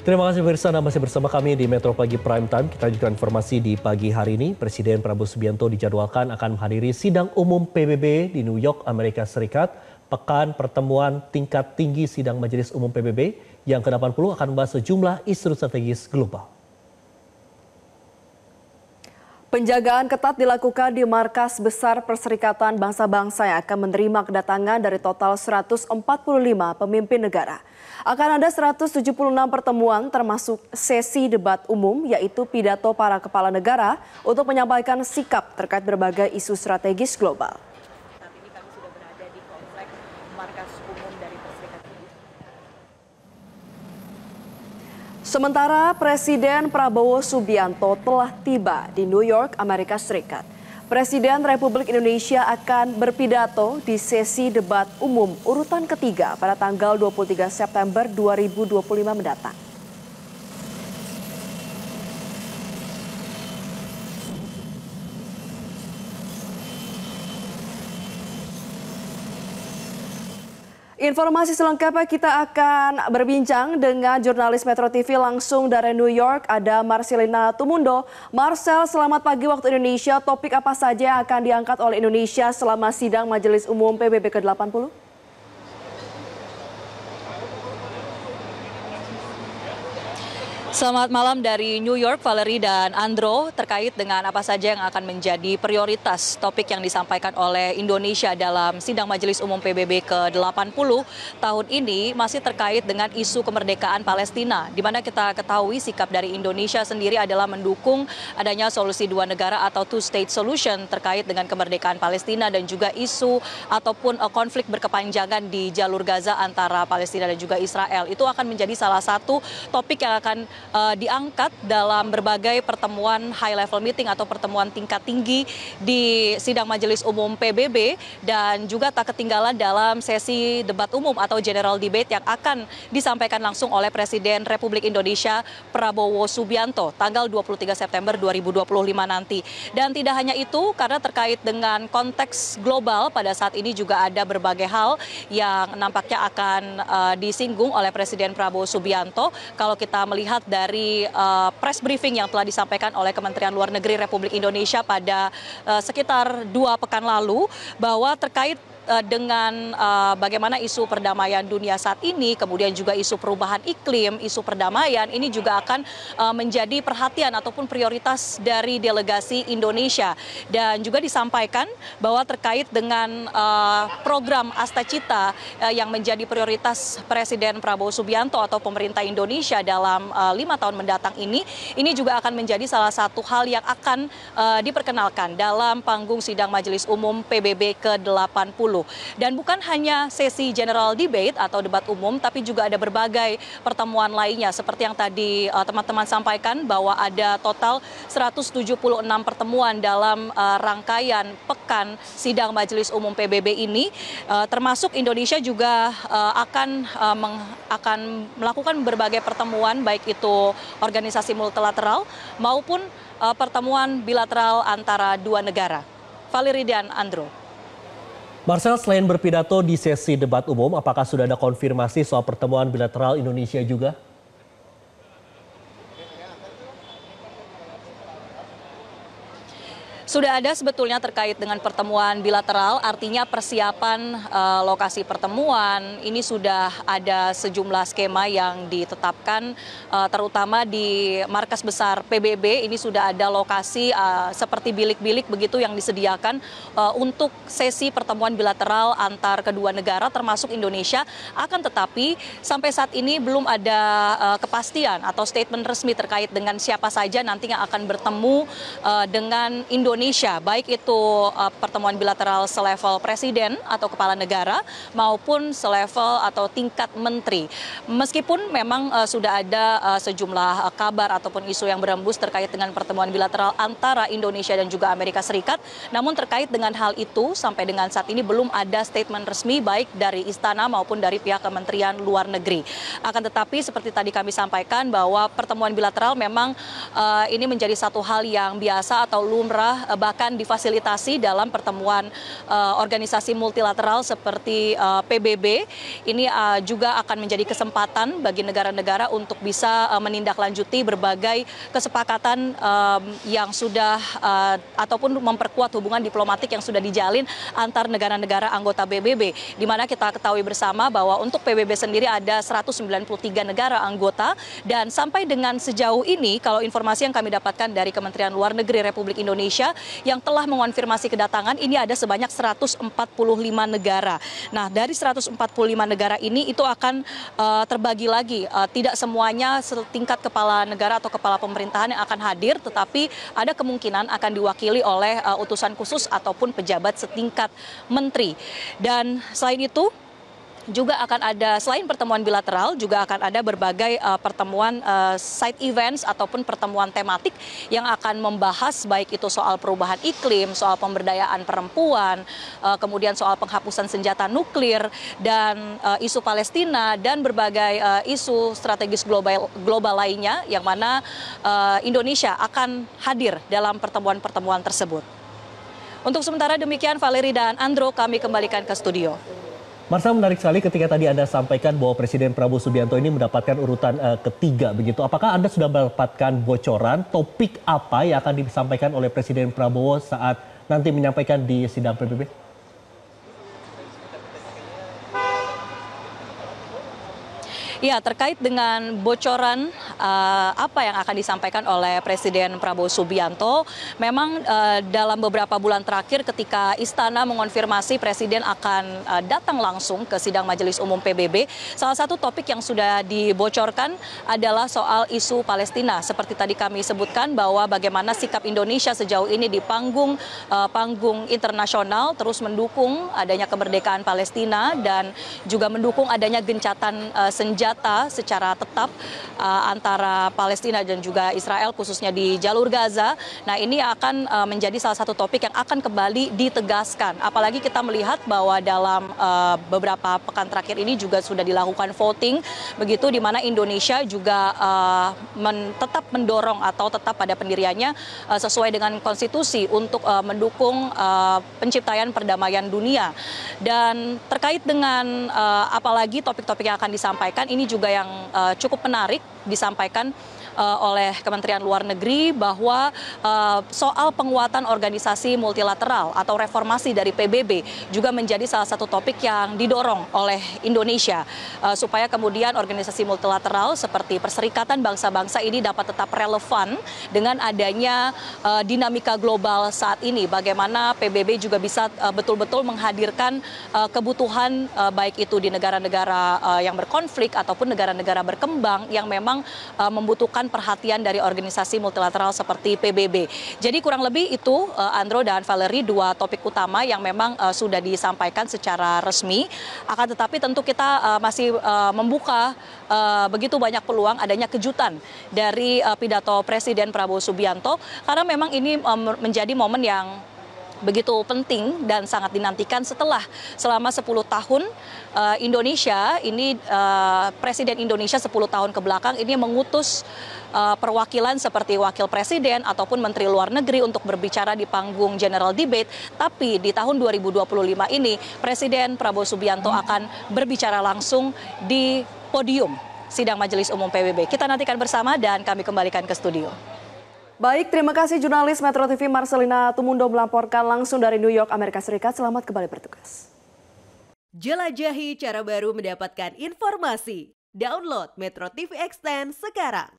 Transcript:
Terima kasih pemirsa, Anda masih bersama kami di Metro Pagi Prime Time. Kita lanjutkan informasi di pagi hari ini. Presiden Prabowo Subianto dijadwalkan akan menghadiri sidang umum PBB di New York, Amerika Serikat. Pekan pertemuan tingkat tinggi sidang Majelis Umum PBB yang ke-80 akan membahas sejumlah isu strategis global. Penjagaan ketat dilakukan di Markas Besar Perserikatan Bangsa-Bangsa yang akan menerima kedatangan dari total 145 pemimpin negara. Akan ada 176 pertemuan termasuk sesi debat umum, yaitu pidato para kepala negara untuk menyampaikan sikap terkait berbagai isu strategis global. Saat ini kami sudah berada di komplek Markas Umum dari Perserikatan. Sementara Presiden Prabowo Subianto telah tiba di New York, Amerika Serikat. Presiden Republik Indonesia akan berpidato di sesi debat umum urutan ketiga pada tanggal 23 September 2025 mendatang. Informasi selengkapnya kita akan berbincang dengan jurnalis Metro TV langsung dari New York, ada Marcelina Tumundo. Marcel, selamat pagi waktu Indonesia. Topik apa saja yang akan diangkat oleh Indonesia selama sidang Majelis Umum PBB ke-80? Selamat malam dari New York, Valerie dan Andro, terkait dengan apa saja yang akan menjadi prioritas topik yang disampaikan oleh Indonesia dalam sidang Majelis Umum PBB ke-80 tahun ini masih terkait dengan isu kemerdekaan Palestina, di mana kita ketahui sikap dari Indonesia sendiri adalah mendukung adanya solusi dua negara atau two-state solution terkait dengan kemerdekaan Palestina dan juga isu ataupun konflik berkepanjangan di jalur Gaza antara Palestina dan juga Israel. Itu akan menjadi salah satu topik yang akan diangkat dalam berbagai pertemuan high level meeting atau pertemuan tingkat tinggi di sidang Majelis Umum PBB, dan juga tak ketinggalan dalam sesi debat umum atau general debate yang akan disampaikan langsung oleh Presiden Republik Indonesia Prabowo Subianto tanggal 23 September 2025 nanti. Dan tidak hanya itu, karena terkait dengan konteks global pada saat ini juga ada berbagai hal yang nampaknya akan disinggung oleh Presiden Prabowo Subianto. Kalau kita melihat dari press briefing yang telah disampaikan oleh Kementerian Luar Negeri Republik Indonesia pada sekitar 2 pekan lalu, bahwa terkait dengan bagaimana isu perdamaian dunia saat ini, kemudian juga isu perubahan iklim, isu perdamaian, ini juga akan menjadi perhatian ataupun prioritas dari delegasi Indonesia. Dan juga disampaikan bahwa terkait dengan program Asta Cita yang menjadi prioritas Presiden Prabowo Subianto atau pemerintah Indonesia dalam 5 tahun mendatang ini juga akan menjadi salah satu hal yang akan diperkenalkan dalam panggung sidang Majelis Umum PBB ke-80. Dan bukan hanya sesi general debate atau debat umum, tapi juga ada berbagai pertemuan lainnya. Seperti yang tadi teman-teman sampaikan, bahwa ada total 176 pertemuan dalam rangkaian pekan sidang Majelis Umum PBB ini. Termasuk Indonesia juga akan melakukan berbagai pertemuan, baik itu organisasi multilateral maupun pertemuan bilateral antara dua negara. Valerie dan Andro. Marcel, selain berpidato di sesi debat umum, apakah sudah ada konfirmasi soal pertemuan bilateral Indonesia juga? Sudah ada sebetulnya terkait dengan pertemuan bilateral, artinya persiapan lokasi pertemuan ini sudah ada sejumlah skema yang ditetapkan, terutama di Markas Besar PBB. Ini sudah ada lokasi seperti bilik-bilik begitu yang disediakan untuk sesi pertemuan bilateral antar kedua negara termasuk Indonesia. Akan tetapi sampai saat ini belum ada kepastian atau statement resmi terkait dengan siapa saja nanti yang akan bertemu dengan Indonesia, baik itu pertemuan bilateral selevel presiden atau kepala negara maupun selevel atau tingkat menteri. Meskipun memang sudah ada sejumlah kabar ataupun isu yang berembus terkait dengan pertemuan bilateral antara Indonesia dan juga Amerika Serikat, namun terkait dengan hal itu sampai dengan saat ini belum ada statement resmi baik dari istana maupun dari pihak Kementerian Luar Negeri. Akan tetapi seperti tadi kami sampaikan bahwa pertemuan bilateral memang ini menjadi satu hal yang biasa atau lumrah bahkan difasilitasi dalam pertemuan organisasi multilateral seperti PBB. Ini juga akan menjadi kesempatan bagi negara-negara untuk bisa menindaklanjuti berbagai kesepakatan yang sudah ataupun memperkuat hubungan diplomatik yang sudah dijalin antar negara-negara anggota PBB, di mana kita ketahui bersama bahwa untuk PBB sendiri ada 193 negara anggota, dan sampai dengan sejauh ini kalau informasi yang kami dapatkan dari Kementerian Luar Negeri Republik Indonesia yang telah mengonfirmasi kedatangan ini ada sebanyak 145 negara. Nah, dari 145 negara ini itu akan terbagi lagi, tidak semuanya setingkat kepala negara atau kepala pemerintahan yang akan hadir, tetapi ada kemungkinan akan diwakili oleh utusan khusus ataupun pejabat setingkat menteri. Dan selain itu juga akan ada, selain pertemuan bilateral, juga akan ada berbagai pertemuan side events ataupun pertemuan tematik yang akan membahas baik itu soal perubahan iklim, soal pemberdayaan perempuan, kemudian soal penghapusan senjata nuklir, dan isu Palestina, dan berbagai isu strategis global lainnya yang mana Indonesia akan hadir dalam pertemuan-pertemuan tersebut. Untuk sementara demikian, Valeri dan Andro, kami kembalikan ke studio. Marsha, menarik sekali ketika tadi Anda sampaikan bahwa Presiden Prabowo Subianto ini mendapatkan urutan ketiga begitu. Apakah Anda sudah mendapatkan bocoran topik apa yang akan disampaikan oleh Presiden Prabowo saat nanti menyampaikan di sidang PBB? Ya, terkait dengan bocoran apa yang akan disampaikan oleh Presiden Prabowo Subianto, memang dalam beberapa bulan terakhir ketika Istana mengonfirmasi Presiden akan datang langsung ke sidang Majelis Umum PBB, salah satu topik yang sudah dibocorkan adalah soal isu Palestina. Seperti tadi kami sebutkan bahwa bagaimana sikap Indonesia sejauh ini di panggung internasional terus mendukung adanya kemerdekaan Palestina dan juga mendukung adanya gencatan senjata secara tetap antara Palestina dan juga Israel, khususnya di jalur Gaza. Nah, ini akan menjadi salah satu topik yang akan kembali ditegaskan. Apalagi kita melihat bahwa dalam beberapa pekan terakhir ini juga sudah dilakukan voting, begitu di mana Indonesia juga tetap mendorong atau tetap pada pendiriannya sesuai dengan konstitusi untuk mendukung penciptaan perdamaian dunia. Dan terkait dengan apalagi topik-topik yang akan disampaikan, ini juga yang cukup menarik disampaikan oleh Kementerian Luar Negeri bahwa soal penguatan organisasi multilateral atau reformasi dari PBB juga menjadi salah satu topik yang didorong oleh Indonesia supaya kemudian organisasi multilateral seperti Perserikatan Bangsa-Bangsa ini dapat tetap relevan dengan adanya dinamika global saat ini. Bagaimana PBB juga bisa betul-betul menghadirkan kebutuhan baik itu di negara-negara yang berkonflik ataupun negara-negara berkembang yang memang membutuhkan perhatian dari organisasi multilateral seperti PBB. Jadi kurang lebih itu Andro dan Valeri, dua topik utama yang memang sudah disampaikan secara resmi. Akan tetapi tentu kita masih membuka begitu banyak peluang adanya kejutan dari pidato Presiden Prabowo Subianto karena memang ini menjadi momen yang begitu penting dan sangat dinantikan selama 10 tahun Indonesia ini Presiden Indonesia 10 tahun ke belakang ini mengutus perwakilan seperti wakil presiden ataupun menteri luar negeri untuk berbicara di panggung general debate, tapi di tahun 2025 ini Presiden Prabowo Subianto akan berbicara langsung di podium sidang Majelis Umum PBB. Kita nantikan bersama dan kami kembalikan ke studio. Baik, terima kasih jurnalis Metro TV Marcelina Tumundo melaporkan langsung dari New York, Amerika Serikat. Selamat kembali bertugas. Jelajahi cara baru mendapatkan informasi. Download Metro TV Extend sekarang.